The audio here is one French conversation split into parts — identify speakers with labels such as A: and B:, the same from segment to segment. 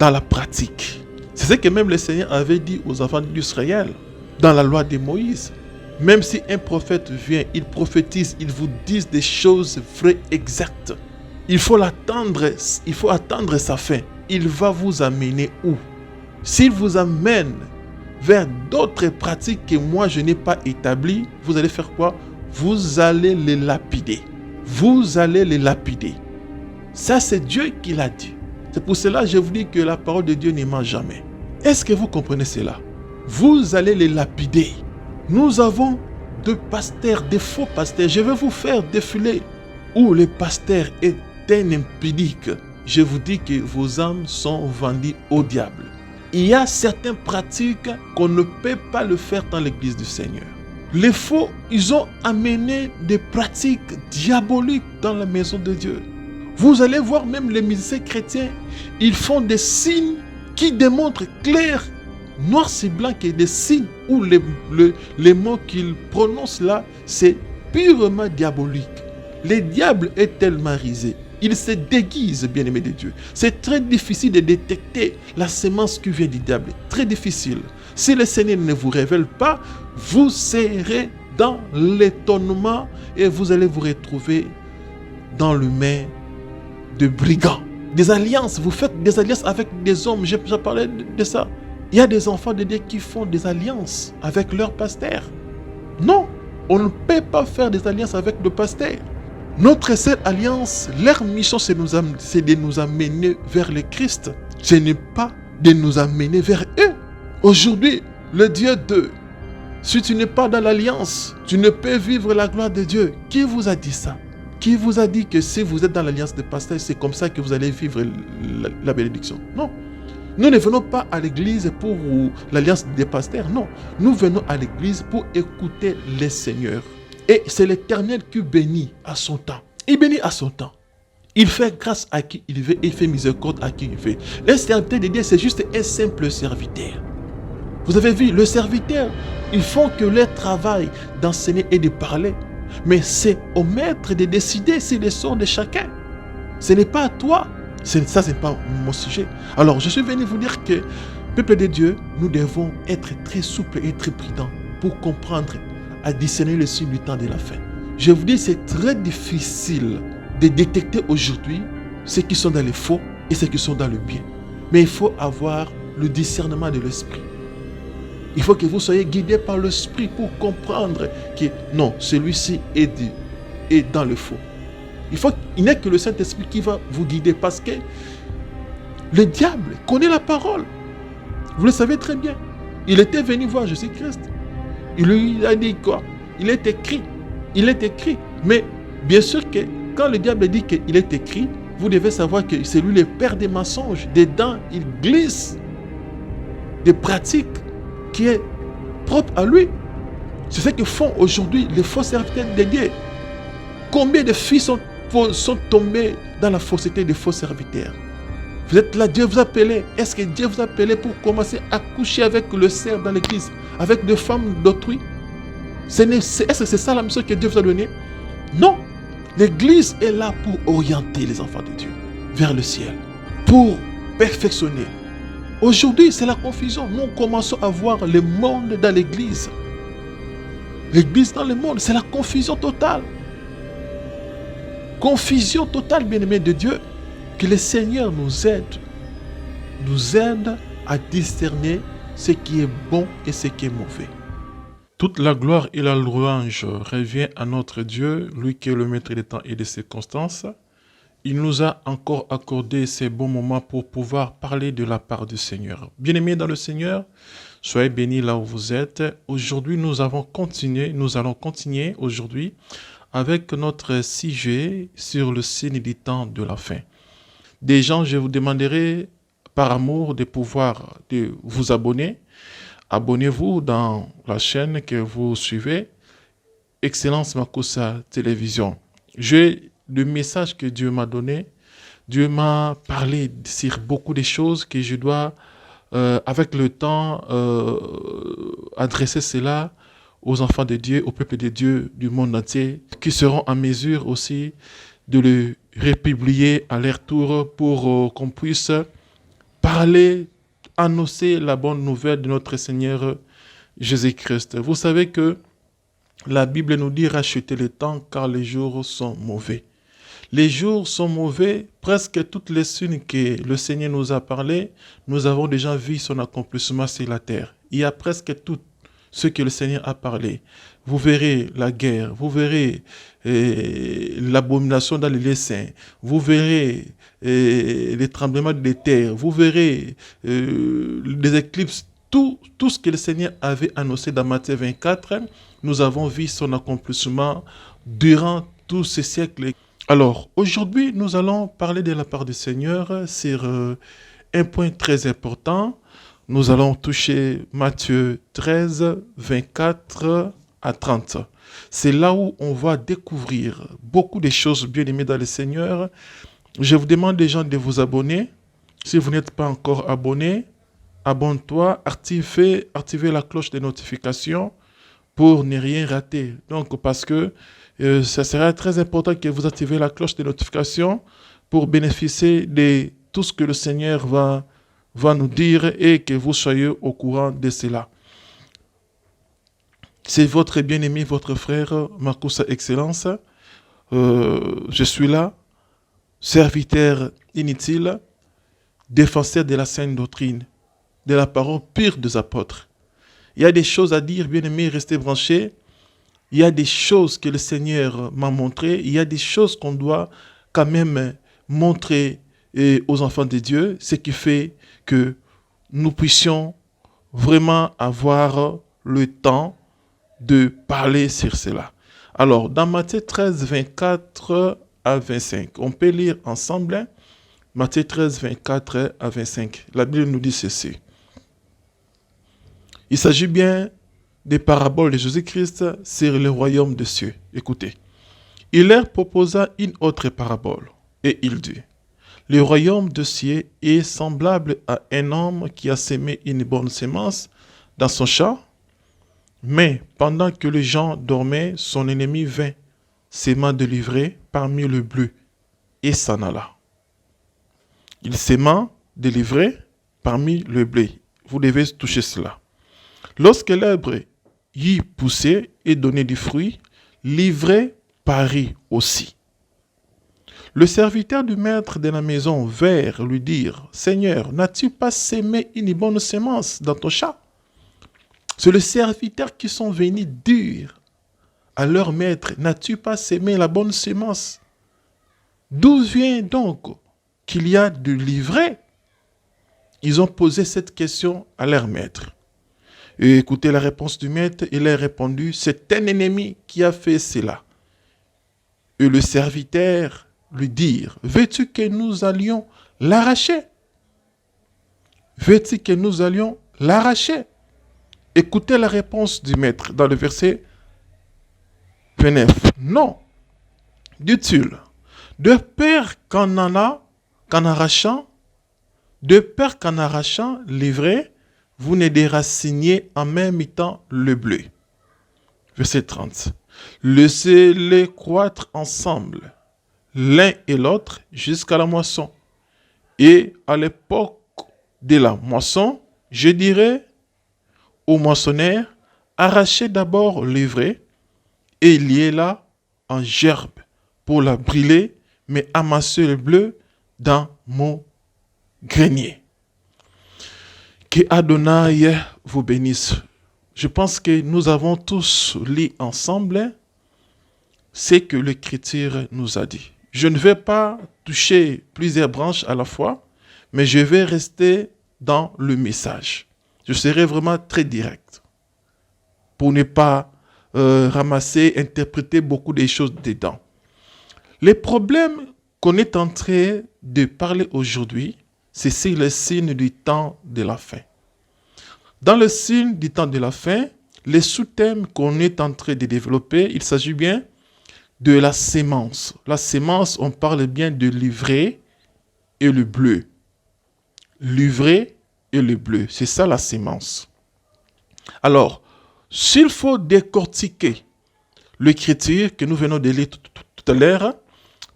A: dans la pratique. C'est ce que même le Seigneur avait dit aux enfants d'Israël dans la loi de Moïse. Même si un prophète vient, il prophétise, il vous dit des choses vraies, exactes. Il faut attendre sa fin. Il va vous amener où? S'il vous amène vers d'autres pratiques que moi je n'ai pas établies, vous allez faire quoi? Vous allez les lapider. Vous allez les lapider. Ça, c'est Dieu qui l'a dit. C'est pour cela que je vous dis que la parole de Dieu ne ment jamais. Est-ce que vous comprenez cela? Vous allez les lapider. Nous avons deux pasteurs, des faux pasteurs. Je vais vous faire défiler où le pasteur est un impudique. Je vous dis que vos âmes sont vendues au diable. Il y a certaines pratiques qu'on ne peut pas le faire dans l'église du Seigneur. Les faux, ils ont amené des pratiques diaboliques dans la maison de Dieu. Vous allez voir même les musiciens chrétiens, ils font des signes qui démontrent clair, noir c'est blanc, que des signes où les mots qu'ils prononcent là, c'est purement diabolique. Le diable est tellement risé. Il se déguise, bien-aimé de Dieu. C'est très difficile de détecter la sémence qui vient du diable. Très difficile. Si le Seigneur ne vous révèle pas, vous serez dans l'étonnement et vous allez vous retrouver dans le main de brigands. Des alliances, vous faites des alliances avec des hommes. J'ai parlé de ça. Il y a des enfants de Dieu qui font des alliances avec leur pasteur. Non, on ne peut pas faire des alliances avec le pasteur. Notre seule alliance, leur mission, c'est de nous amener vers le Christ. Ce n'est pas de nous amener vers eux. Aujourd'hui, le Dieu d'eux, si tu n'es pas dans l'alliance, tu ne peux vivre la gloire de Dieu. Qui vous a dit ça? Qui vous a dit que si vous êtes dans l'alliance des pasteurs, c'est comme ça que vous allez vivre la bénédiction? Non. Nous ne venons pas à l'église pour l'alliance des pasteurs, non. Nous venons à l'église pour écouter le Seigneur. Et c'est l'Éternel qui bénit à son temps. Il bénit à son temps. Il fait grâce à qui il veut, il fait miséricorde à qui il veut. Le serviteur de Dieu, c'est juste un simple serviteur. Vous avez vu, le serviteur, ils font que leur travail d'enseigner et de parler. Mais c'est au maître de décider si le sort de chacun. Ce n'est pas à toi. Ça, ce n'est pas mon sujet. Alors, je suis venu vous dire que, peuple de Dieu, nous devons être très souples et très prudents pour comprendre, à discerner le signe du temps de la fin. Je vous dis, c'est très difficile de détecter aujourd'hui ceux qui sont dans le faux et ceux qui sont dans le bien. Mais il faut avoir le discernement de l'esprit. Il faut que vous soyez guidés par l'esprit pour comprendre que non, celui-ci est dans le faux. Il n'est que le Saint-Esprit qui va vous guider parce que le diable connaît la parole. Vous le savez très bien. Il était venu voir Jésus-Christ. Il lui a dit quoi? Il est écrit. Il est écrit. Mais bien sûr que quand le diable dit qu'il est écrit, vous devez savoir que c'est lui le père des mensonges. Dedans, il glisse des pratiques qui est propre à lui. C'est ce que font aujourd'hui les faux serviteurs de Dieu. Combien de filles sont tombées dans la fausseté des faux serviteurs? Vous êtes là, Dieu vous a appelé. Est-ce que Dieu vous a appelé pour commencer à coucher avec le cerf dans l'église, avec des femmes d'autrui? Est-ce que c'est ça la mission que Dieu vous a donnée? Non. L'église est là pour orienter les enfants de Dieu vers le ciel, pour perfectionner. Aujourd'hui, c'est la confusion. Nous commençons à voir le monde dans l'église. L'église dans le monde, c'est la confusion totale. Confusion totale, bien-aimés de Dieu. Que le Seigneur nous aide à discerner ce qui est bon et ce qui est mauvais. Toute la gloire et la louange revient à notre Dieu, lui qui est le maître des temps et des circonstances. Il nous a encore accordé ces bons moments pour pouvoir parler de la part du Seigneur. Bien-aimés dans le Seigneur, soyez bénis là où vous êtes. Aujourd'hui, nous allons continuer aujourd'hui avec notre sujet sur le signe du temps de la fin. Des gens, je vous demanderai par amour de pouvoir vous abonner. Abonnez-vous dans la chaîne que vous suivez, Excellence Makusa Télévision. J'ai le message que Dieu m'a donné. Dieu m'a parlé sur beaucoup de choses que je dois, avec le temps, adresser cela aux enfants de Dieu, au peuple de Dieu du monde entier, qui seront en mesure aussi de le republier à leur tour pour qu'on puisse parler, annoncer la bonne nouvelle de notre Seigneur Jésus-Christ. Vous savez que la Bible nous dit racheter le temps car les jours sont mauvais. Les jours sont mauvais, presque toutes les signes que le Seigneur nous a parlé, nous avons déjà vu son accomplissement sur la terre. Il y a presque tout ce que le Seigneur a parlé. Vous verrez la guerre, vous verrez l'abomination dans les lieux saints, vous verrez les tremblements des terres, vous verrez les éclipses, tout ce que le Seigneur avait annoncé dans Matthieu 24, nous avons vu son accomplissement durant tous ces siècles. Alors, aujourd'hui, nous allons parler de la part du Seigneur sur un point très important. Nous allons toucher Matthieu 13, 24 à 30. C'est là où on va découvrir beaucoup de choses bien aimées dans le Seigneur. Je vous demande des gens de vous abonner. Si vous n'êtes pas encore abonné, abonne-toi, activez la cloche de notification pour ne rien rater. Donc, parce que ça sera très important que vous activez la cloche de notification pour bénéficier de tout ce que le Seigneur va nous dire et que vous soyez au courant de cela. C'est votre bien-aimé, votre frère, Marcus Excellence. Je suis là, serviteur inutile, défenseur de la sainte doctrine, de la parole pure des apôtres. Il y a des choses à dire, bien-aimés, restez branchés. Il y a des choses que le Seigneur m'a montrées. Il y a des choses qu'on doit quand même montrer aux enfants de Dieu, ce qui fait que nous puissions vraiment avoir le temps de parler sur cela. Alors, dans Matthieu 13, 24 à 25, on peut lire ensemble, hein? Matthieu 13, 24 à 25. La Bible nous dit ceci. Il s'agit bien des paraboles de Jésus-Christ sur le royaume des cieux. Écoutez. Il leur proposa une autre parabole, et il dit, le royaume des cieux est semblable à un homme qui a semé une bonne semence dans son champ, mais pendant que les gens dormaient, son ennemi vint, s'aima de livrer parmi le bleu, et s'en alla. Il s'aima de livrer parmi le blé. Vous devez toucher cela. Lorsque l'arbre y poussait et donnait du fruit, l'ivraie parut aussi. Le serviteur du maître de la maison vint lui dire, « Seigneur, n'as-tu pas semé une bonne semence dans ton champ ?» C'est le serviteur qui sont venus dire à leur maître, « N'as-tu pas semé la bonne semence ?» D'où vient donc qu'il y a de l'ivraie? Ils ont posé cette question à leur maître. Et écoutez la réponse du maître, il a répondu, c'est un ennemi qui a fait cela. Et le serviteur lui dit, veux-tu que nous allions l'arracher? Veux-tu que nous allions l'arracher? Écoutez la réponse du maître dans le verset 29. Non, dit-il, de peur qu'en arrachant l'ivraie, vous ne déraciniez en même temps le bleu. Verset 30. Laissez-les croître ensemble, l'un et l'autre, jusqu'à la moisson. Et à l'époque de la moisson, je dirais au moissonneur, arrachez d'abord l'ivraie et liez-la en gerbe pour la brûler, mais amassez le bleu dans mon grenier. Que Adonai vous bénisse. Je pense que nous avons tous lu ensemble ce que l'Écriture nous a dit. Je ne vais pas toucher plusieurs branches à la fois, mais je vais rester dans le message. Je serai vraiment très direct pour ne pas ramasser, interpréter beaucoup de choses dedans. Les problèmes qu'on est en train de parler aujourd'hui, c'est sur le signe du temps de la fin. Dans le signe du temps de la fin, les sous-thèmes qu'on est en train de développer, il s'agit bien de la sémence. La sémence, on parle bien de l'ivraie et le bleu. L'ivraie et le bleu, c'est ça la sémence. Alors, s'il faut décortiquer l'écriture que nous venons de lire tout à l'heure,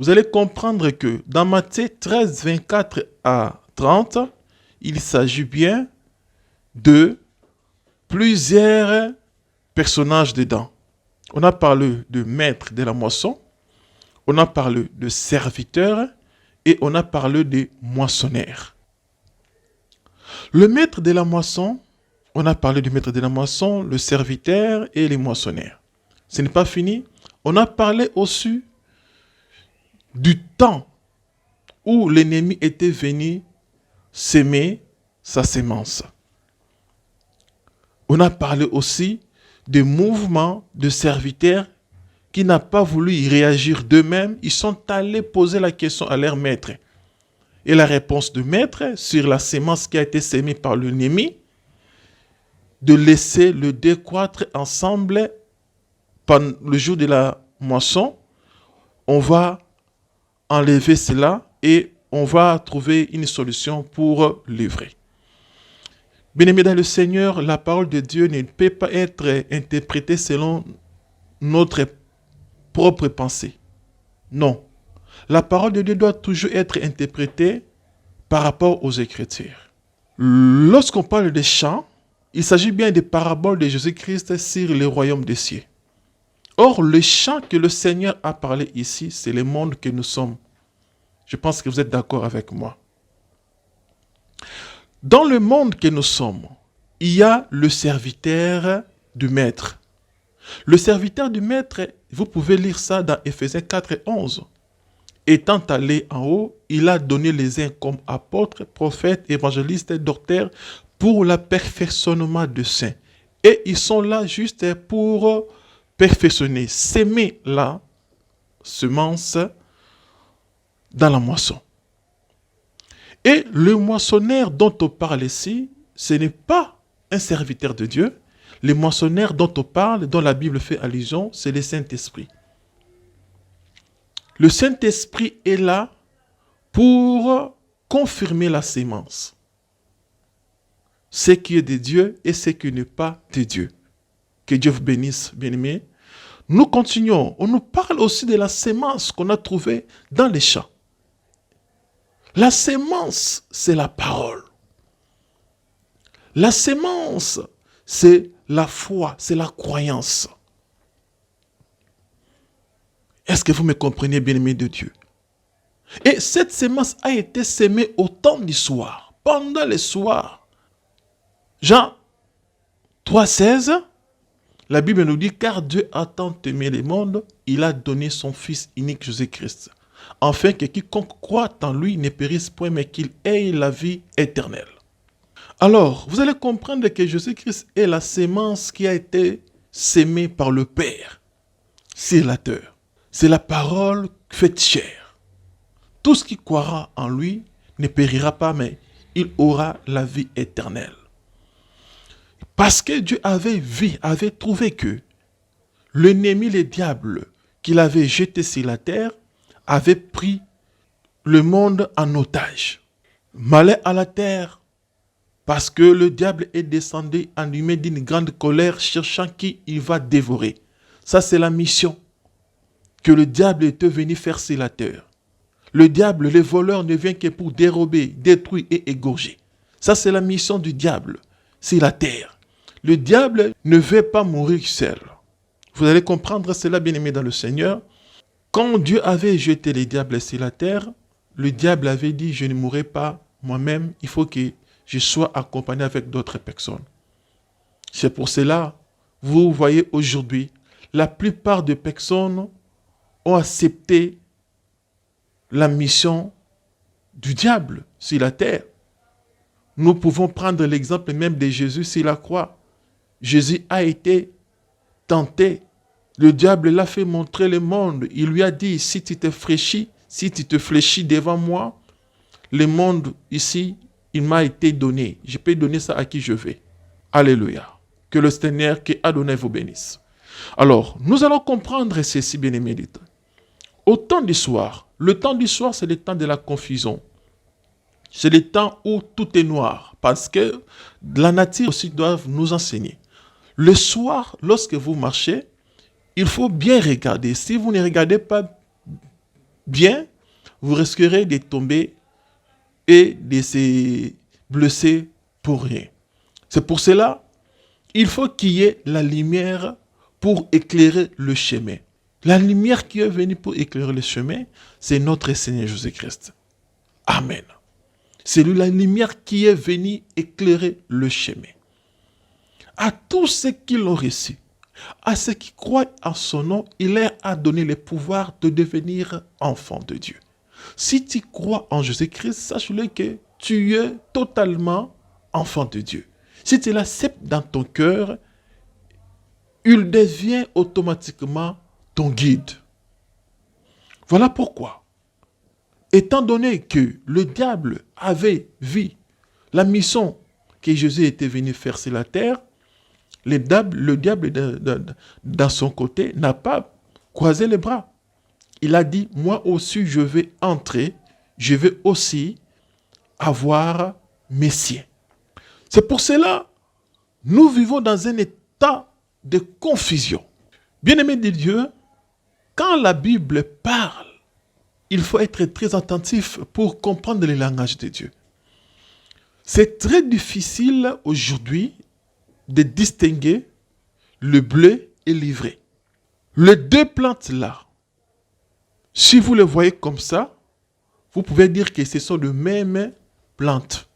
A: vous allez comprendre que dans Matthieu 13, 24 à 30, il s'agit bien de plusieurs personnages dedans. On a parlé de maître de la moisson, on a parlé de serviteur et on a parlé de moissonneur. Le maître de la moisson, on a parlé du maître de la moisson, le serviteur et les moissonneurs. Ce n'est pas fini. On a parlé aussi du temps où l'ennemi était venu s'aimer sa sémence. On a parlé aussi des mouvements de serviteurs qui n'ont pas voulu y réagir d'eux-mêmes. Ils sont allés poser la question à leur maître. Et la réponse du maître sur la sémence qui a été sémée par l'ennemi, de laisser le décroître ensemble pendant le jour de la moisson, on va enlever cela et on va trouver une solution pour livrer. Bien-aimés dans le Seigneur, la parole de Dieu ne peut pas être interprétée selon notre propre pensée. Non. La parole de Dieu doit toujours être interprétée par rapport aux Écritures. Lorsqu'on parle des chants, il s'agit bien des paraboles de Jésus-Christ sur le royaume des cieux. Or, le chant que le Seigneur a parlé ici, c'est le monde que nous sommes. Je pense que vous êtes d'accord avec moi. Dans le monde que nous sommes, il y a le serviteur du maître. Le serviteur du maître, vous pouvez lire ça dans Éphésiens 4 et 11. Étant allé en haut, il a donné les uns comme apôtres, prophètes, évangélistes et docteurs pour le perfectionnement des saints. Et ils sont là juste pour perfectionner, s'aimer la semence dans la moisson. Et le moissonneur dont on parle ici, ce n'est pas un serviteur de Dieu. Le moissonneur dont on parle, dont la Bible fait allusion, c'est le Saint-Esprit. Le Saint-Esprit est là pour confirmer la sémence. Ce qui est de Dieu et ce qui n'est pas de Dieu. Que Dieu vous bénisse, bien-aimés. Nous continuons. On nous parle aussi de la sémence qu'on a trouvée dans les champs. La sémence, c'est la parole. La sémence, c'est la foi, c'est la croyance. Est-ce que vous me comprenez, bien-aimés de Dieu? Et cette sémence a été sémée au temps du soir, pendant le soir. Jean 3,16, la Bible nous dit, car Dieu a tant aimé le monde, il a donné son Fils unique Jésus-Christ, afin que quiconque croit en lui ne périsse point, mais qu'il ait la vie éternelle. Alors, vous allez comprendre que Jésus-Christ est la sémence qui a été sémée par le Père sur la terre. C'est la parole faite chair. Tout ce qui croira en lui ne périra pas, mais il aura la vie éternelle. Parce que Dieu avait trouvé que l'ennemi, le diable, qu'il avait jeté sur la terre, avait pris le monde en otage. Malheur à la terre, parce que le diable est descendu animé d'une grande colère, cherchant qui il va dévorer. Ça, c'est la mission que le diable était venu faire sur la terre. Le diable, le voleur, ne vient que pour dérober, détruire et égorger. Ça, c'est la mission du diable sur la terre. Le diable ne veut pas mourir seul. Vous allez comprendre cela, bien-aimé dans le Seigneur. Quand Dieu avait jeté les diables sur la terre, le diable avait dit, je ne mourrai pas moi-même, il faut que je sois accompagné avec d'autres personnes. C'est pour cela, vous voyez aujourd'hui, la plupart des personnes ont accepté la mission du diable sur la terre. Nous pouvons prendre l'exemple même de Jésus sur la croix. Jésus a été tenté. Le diable l'a fait montrer le monde. Il lui a dit, si tu te fléchis devant moi, le monde ici, il m'a été donné. Je peux donner ça à qui je veux. Alléluia. Que le Seigneur qui a donné vous bénisse. Alors, nous allons comprendre ceci, bien-aimés. Au temps du soir, le temps du soir, c'est le temps de la confusion. C'est le temps où tout est noir, parce que la nature aussi doit nous enseigner. Le soir, lorsque vous marchez, il faut bien regarder. Si vous ne regardez pas bien, vous risquerez de tomber et de se blessé pour rien. C'est pour cela, il faut qu'il y ait la lumière pour éclairer le chemin. La lumière qui est venue pour éclairer le chemin, c'est notre Seigneur Jésus-Christ. Amen. C'est lui la lumière qui est venue éclairer le chemin. À tous ceux qui l'ont reçu, à ceux qui croient en son nom, il leur a donné le pouvoir de devenir enfants de Dieu. Si tu crois en Jésus-Christ, sache-le que tu es totalement enfant de Dieu. Si tu l'acceptes dans ton cœur, il devient automatiquement ton guide. Voilà pourquoi, étant donné que le diable avait vu la mission que Jésus était venu faire sur la terre, le diable dans son côté n'a pas croisé les bras. Il a dit, moi aussi je vais entrer, je vais aussi avoir mes siens. C'est pour cela, nous vivons dans un état de confusion. Bien-aimés de Dieu, quand la Bible parle, il faut être très attentif pour comprendre le langage de Dieu. C'est très difficile aujourd'hui de distinguer le blé et l'ivraie. Les deux plantes-là, si vous les voyez comme ça, vous pouvez dire que ce sont les mêmes plantes.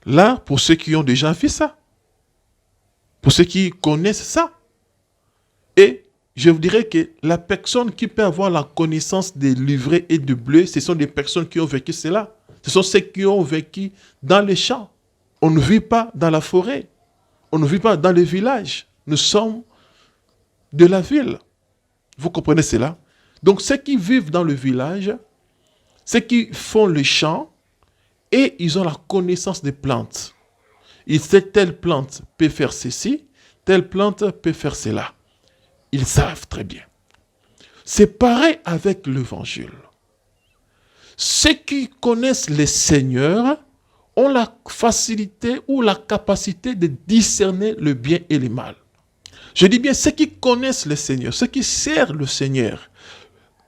A: Là, pour ceux qui ont déjà fait ça, pour ceux qui connaissent ça, et je vous dirais que la personne qui peut avoir la connaissance des livrets et du blé, ce sont des personnes qui ont vécu cela. Ce sont ceux qui ont vécu dans les champs. On ne vit pas dans la forêt. On ne vit pas dans les villages. Nous sommes de la ville. Vous comprenez cela? Donc ceux qui vivent dans le village, ceux qui font les champs, et ils ont la connaissance des plantes. Ils savent telle plante peut faire ceci, telle plante peut faire cela. Ils savent très bien. C'est pareil avec l'évangile. Ceux qui connaissent le Seigneur ont la facilité ou la capacité de discerner le bien et le mal. Je dis bien ceux qui connaissent le Seigneur, ceux qui servent le Seigneur.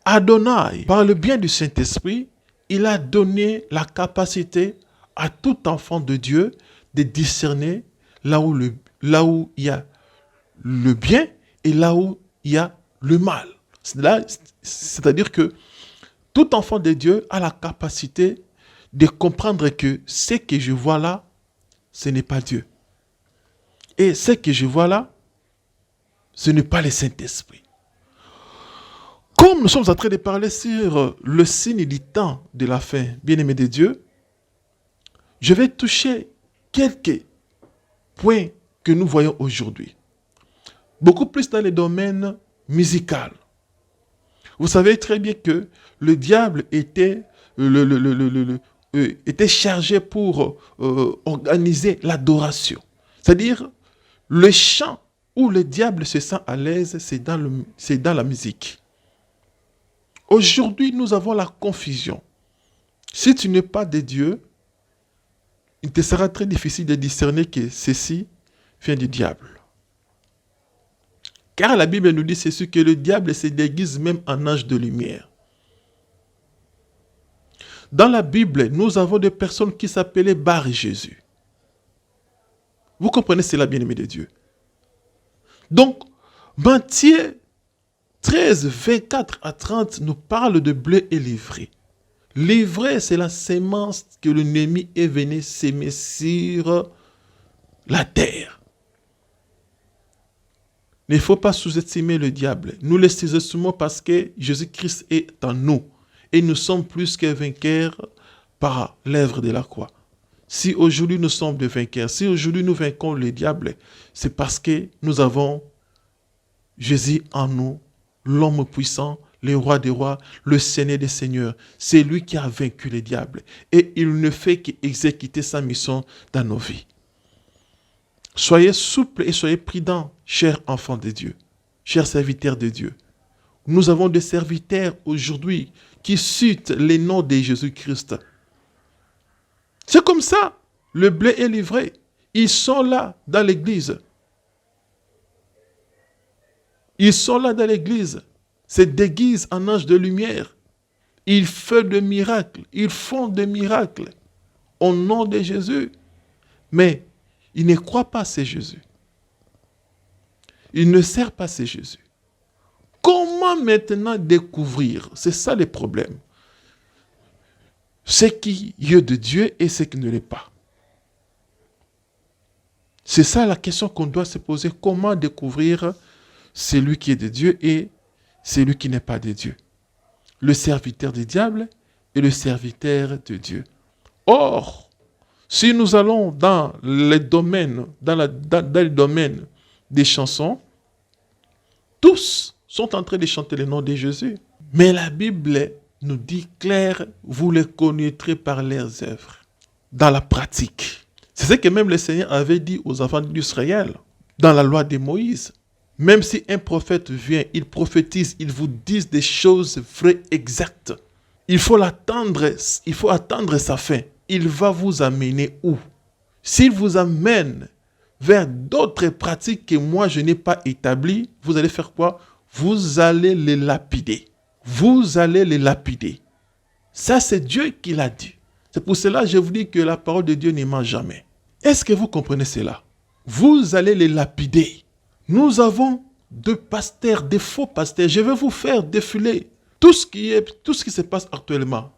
A: Adonai, par le bien du Saint-Esprit, il a donné la capacité à tout enfant de Dieu de discerner là où il y a le bien et là où il y a le mal. C'est-à-dire que tout enfant de Dieu a la capacité de comprendre que ce que je vois là, ce n'est pas Dieu. Et ce que je vois là, ce n'est pas le Saint-Esprit. Comme nous sommes en train de parler sur le signe du temps de la fin, bien-aimés de Dieu, je vais toucher quelques points que nous voyons aujourd'hui. Beaucoup plus dans le domaine musical. Vous savez très bien que le diable était chargé pour organiser l'adoration. C'est-à-dire, le chant où le diable se sent à l'aise, c'est dans la musique. Aujourd'hui, nous avons la confusion. Si tu n'es pas de Dieu, il te sera très difficile de discerner que ceci vient du diable. Car la Bible nous dit ceci, que le diable se déguise même en ange de lumière. Dans la Bible, nous avons des personnes qui s'appelaient Bar-Jésus. Vous comprenez cela, bien-aimé de Dieu. Donc, Matthieu 13, 24 à 30 nous parle de blé et l'ivraie. L'ivraie, c'est la sémence que l'ennemi est venu s'aimer sur la terre. Il ne faut pas sous-estimer le diable. Nous le sous-estimons parce que Jésus-Christ est en nous. Et nous sommes plus que vainqueurs par l'œuvre de la croix. Si aujourd'hui nous sommes des vainqueurs, si aujourd'hui nous vainquons le diable, c'est parce que nous avons Jésus en nous, l'homme puissant, le roi des rois, le Seigneur des seigneurs. C'est lui qui a vaincu le diable. Et il ne fait qu'exécuter sa mission dans nos vies. Soyez souples et soyez prudents, chers enfants de Dieu, chers serviteurs de Dieu. Nous avons des serviteurs aujourd'hui qui citent les noms de Jésus-Christ. C'est comme ça. Le blé est livré. Ils sont là dans l'église. Ils sont là dans l'église. Se déguisent en anges de lumière. Ils font des miracles. Ils font des miracles. au nom de Jésus. Mais il ne croit pas c'est Jésus. Il ne sert pas c'est Jésus. Comment maintenant découvrir? C'est ça le problème. Ce qui est de Dieu et ce qui ne l'est pas. C'est ça la question qu'on doit se poser. Comment découvrir celui qui est de Dieu et celui qui n'est pas de Dieu? Le serviteur du diable et le serviteur de Dieu. Or, si nous allons dans les domaines, dans le domaine des chansons, tous sont en train de chanter le nom de Jésus. Mais la Bible nous dit clair, vous les connaîtrez par leurs œuvres. Dans la pratique. C'est ce que même le Seigneur avait dit aux enfants d'Israël, dans la loi de Moïse. Même si un prophète vient, il prophétise, il vous dit des choses vraies, exactes. Il faut attendre sa fin. Il va vous amener où? S'il vous amène vers d'autres pratiques que moi je n'ai pas établies, vous allez faire quoi? Vous allez les lapider. Vous allez les lapider. Ça, c'est Dieu qui l'a dit. C'est pour cela que je vous dis que la parole de Dieu ne ment jamais. Est-ce que vous comprenez cela? Vous allez les lapider. Nous avons des pasteurs, des faux pasteurs. Je vais vous faire défiler tout ce qui se passe actuellement.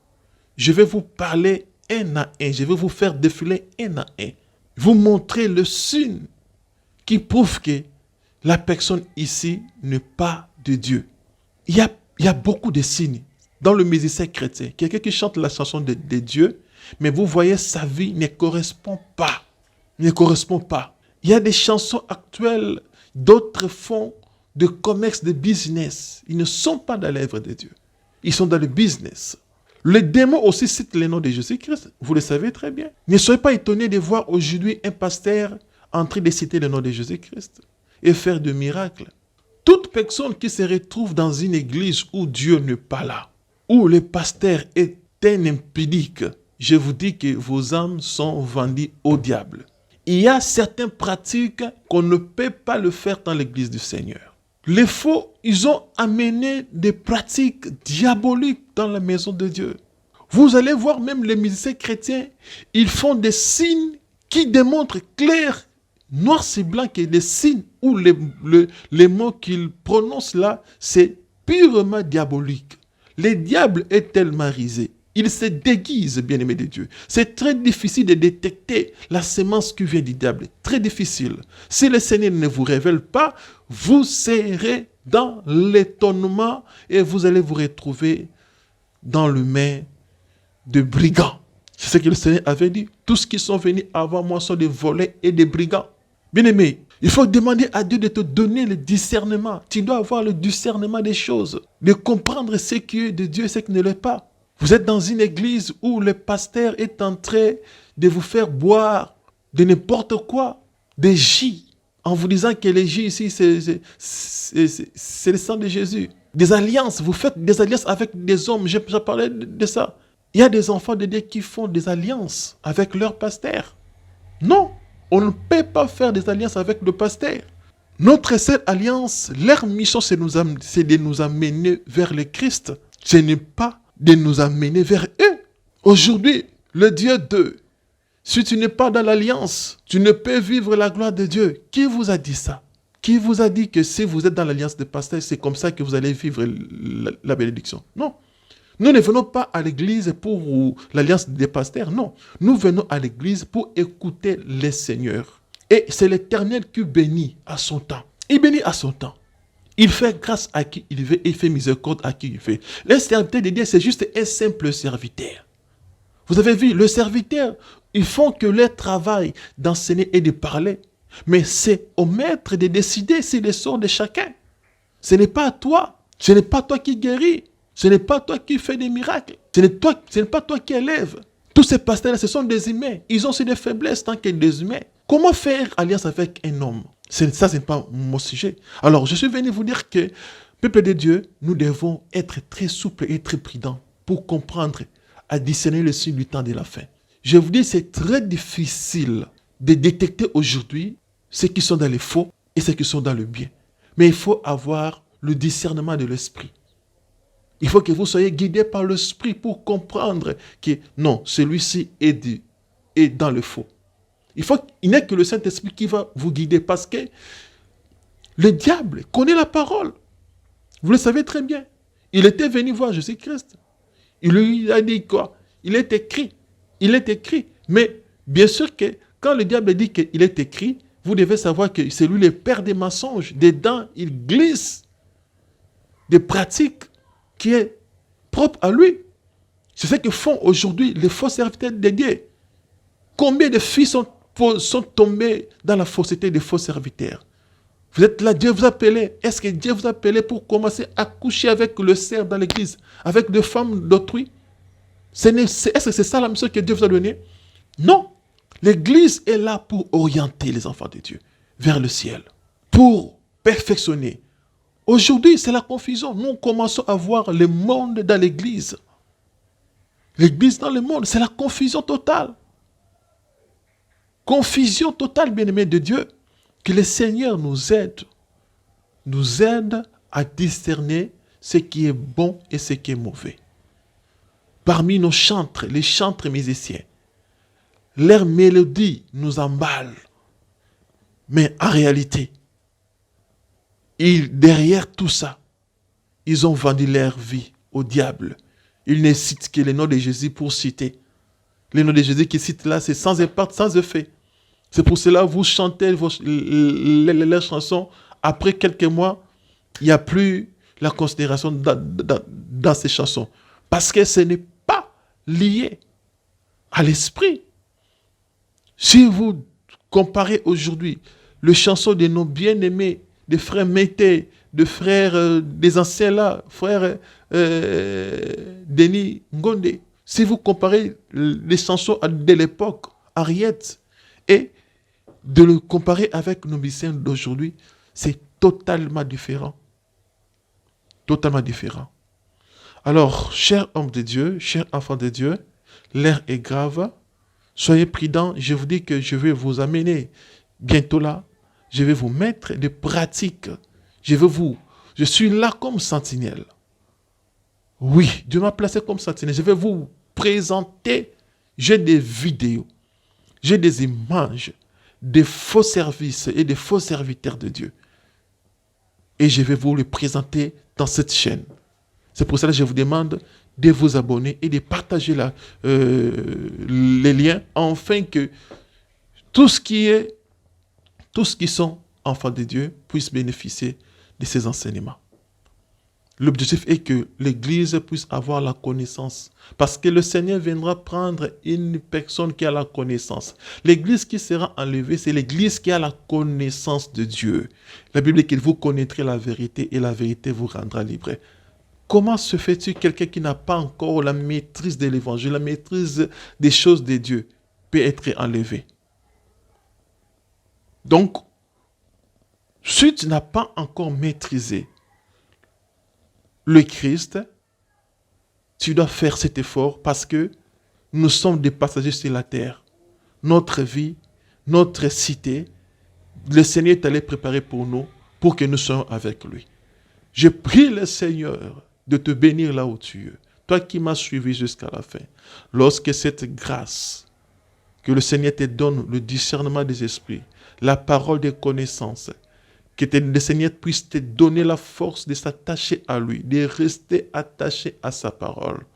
A: Je vais vous parler un à un. Je vais vous faire défiler un à un. Vous montrer le signe qui prouve que la personne ici n'est pas de Dieu. Il y a beaucoup de signes dans le musicien chrétien. Quelqu'un qui chante la chanson de Dieu, mais vous voyez, sa vie ne correspond pas. Ne correspond pas. Il y a des chansons actuelles, d'autres font de commerce, de business. Ils ne sont pas dans l'œuvre de Dieu. Ils sont dans le business. Les démons aussi citent le nom de Jésus-Christ. Vous le savez très bien. Ne soyez pas étonnés de voir aujourd'hui un pasteur en train de citer le nom de Jésus-Christ et faire des miracles. Toute personne qui se retrouve dans une église où Dieu n'est pas là, où le pasteur est un impudique, je vous dis que vos âmes sont vendues au diable. Il y a certaines pratiques qu'on ne peut pas le faire dans l'église du Seigneur. Les faux, ils ont amené des pratiques diaboliques dans la maison de Dieu. Vous allez voir même les musiciens chrétiens, ils font des signes qui démontrent clair, noir c'est blanc, que des signes où les mots qu'ils prononcent là, c'est purement diabolique. Le diable est tellement risé. Il se déguise, bien-aimé de Dieu. C'est très difficile de détecter la sémence qui vient du diable. Très difficile. Si le Seigneur ne vous révèle pas, vous serez dans l'étonnement et vous allez vous retrouver dans le main de brigands. C'est ce que le Seigneur avait dit. Tous ceux qui sont venus avant moi sont des voleurs et des brigands. Bien-aimé, il faut demander à Dieu de te donner le discernement. Tu dois avoir le discernement des choses, de comprendre ce qui est de Dieu et ce qui ne l'est pas. Vous êtes dans une église où le pasteur est en train de vous faire boire de n'importe quoi, des jus, en vous disant que les jus ici, c'est le sang de Jésus. Des alliances, vous faites des alliances avec des hommes, j'ai parlé de ça. Il y a des enfants de Dieu qui font des alliances avec leur pasteur. Non, on ne peut pas faire des alliances avec le pasteur. Notre seule alliance, leur mission, c'est de nous amener vers le Christ. Ce n'est pas de nous amener vers eux. Aujourd'hui, le Dieu d'eux, si tu n'es pas dans l'alliance, tu ne peux vivre la gloire de Dieu. Qui vous a dit ça? Qui vous a dit que si vous êtes dans l'alliance des pasteurs, c'est comme ça que vous allez vivre la bénédiction? Non. Nous ne venons pas à l'église pour l'alliance des pasteurs, non. Nous venons à l'église pour écouter le Seigneur. Et c'est l'Éternel qui bénit à son temps. Il bénit à son temps. Il fait grâce à qui il veut, il fait miséricorde à qui il veut. Le serviteur de Dieu, c'est juste un simple serviteur. Vous avez vu, le serviteur, ils font que leur travail d'enseigner et de parler. Mais c'est au maître de décider si le sort de chacun. Ce n'est pas à toi. Ce n'est pas toi qui guéris. Ce n'est pas toi qui fais des miracles. Ce n'est pas toi qui élèves. Tous ces pasteurs-là, ce sont des humains. Ils ont aussi des faiblesses tant que des humains. Comment faire alliance avec un homme? Ça, ce n'est pas mon sujet. Alors, je suis venu vous dire que, peuple de Dieu, nous devons être très souples et très prudents pour comprendre, à discerner le signe du temps de la fin. Je vous dis, c'est très difficile de détecter aujourd'hui ceux qui sont dans le faux et ceux qui sont dans le bien. Mais il faut avoir le discernement de l'esprit. Il faut que vous soyez guidés par l'esprit pour comprendre que non, celui-ci est et dans le faux. Il n'est que le Saint-Esprit qui va vous guider parce que le diable connaît la parole. Vous le savez très bien. Il était venu voir Jésus-Christ. Il lui a dit quoi? Il est écrit. Il est écrit. Mais bien sûr que quand le diable dit qu'il est écrit, vous devez savoir que c'est lui le père des mensonges. Dedans, il glisse des pratiques qui est propre à lui. C'est ce que font aujourd'hui les faux serviteurs de Dieu. Combien de filles sont tombées dans la fausseté des faux serviteurs? Vous êtes là, Dieu vous a appelé. Est-ce que Dieu vous a appelé pour commencer à coucher avec le cerf dans l'église, avec des femmes d'autrui? Est-ce que c'est ça la mission que Dieu vous a donnée? Non. L'église est là pour orienter les enfants de Dieu vers le ciel, pour perfectionner. Aujourd'hui, c'est la confusion. Nous commençons à voir le monde dans l'église. L'église dans le monde, c'est la confusion totale. Confusion totale, bien-aimés de Dieu. Que le Seigneur nous aide à discerner ce qui est bon et ce qui est mauvais. Parmi nos chantres, les chantres musiciens, leur mélodie nous emballe. Mais en réalité, derrière tout ça, ils ont vendu leur vie au diable. Ils ne citent que le nom de Jésus pour citer. Le nom de Jésus qu'ils citent là, c'est sans impact, sans effet. C'est pour cela que vous chantez les chansons. Après quelques mois, il n'y a plus la considération dans ces chansons. Parce que ce n'est pas lié à l'esprit. Si vous comparez aujourd'hui les chansons de nos bien-aimés, des frères Mété, des frères des anciens là, frère Denis Ngonde, si vous comparez les chansons de l'époque, Ariette, et de le comparer avec nos musiciens d'aujourd'hui, c'est totalement différent. Totalement différent. Alors, chers hommes de Dieu, chers enfants de Dieu, l'air est grave. Soyez prudents. Je vous dis que je vais vous amener bientôt là. Je vais vous mettre des pratiques. Je suis là comme sentinelle. Oui, Dieu m'a placé comme sentinelle. Je vais vous présenter. J'ai des vidéos. J'ai des images des faux services et des faux serviteurs de Dieu. Et je vais vous les présenter dans cette chaîne. C'est pour cela que je vous demande de vous abonner et de partager les liens afin que tous qui sont enfants de Dieu puissent bénéficier de ces enseignements. L'objectif est que l'Église puisse avoir la connaissance. Parce que le Seigneur viendra prendre une personne qui a la connaissance. L'Église qui sera enlevée, c'est l'Église qui a la connaissance de Dieu. La Bible dit que vous connaîtrez la vérité et la vérité vous rendra libre. Comment se fait-il quelqu'un qui n'a pas encore la maîtrise de l'Évangile, la maîtrise des choses de Dieu, peut être enlevé? Donc, si tu n'as pas encore maîtrisé le Christ, tu dois faire cet effort parce que nous sommes des passagers sur la terre. Notre vie, notre cité, le Seigneur est allé préparer pour nous, pour que nous soyons avec lui. Je prie le Seigneur de te bénir là où tu es. Toi qui m'as suivi jusqu'à la fin. Lorsque cette grâce, que le Seigneur te donne le discernement des esprits, la parole des connaissances, que le Seigneur puisse te donner la force de s'attacher à lui, de rester attaché à sa parole.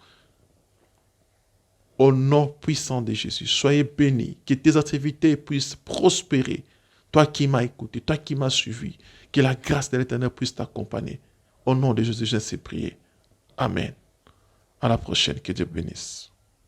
A: Au nom puissant de Jésus, soyez bénis, que tes activités puissent prospérer. Toi qui m'as écouté, toi qui m'as suivi, que la grâce de l'Éternel puisse t'accompagner. Au nom de Jésus, j'ai ainsi prié. Amen. À la prochaine, que Dieu bénisse.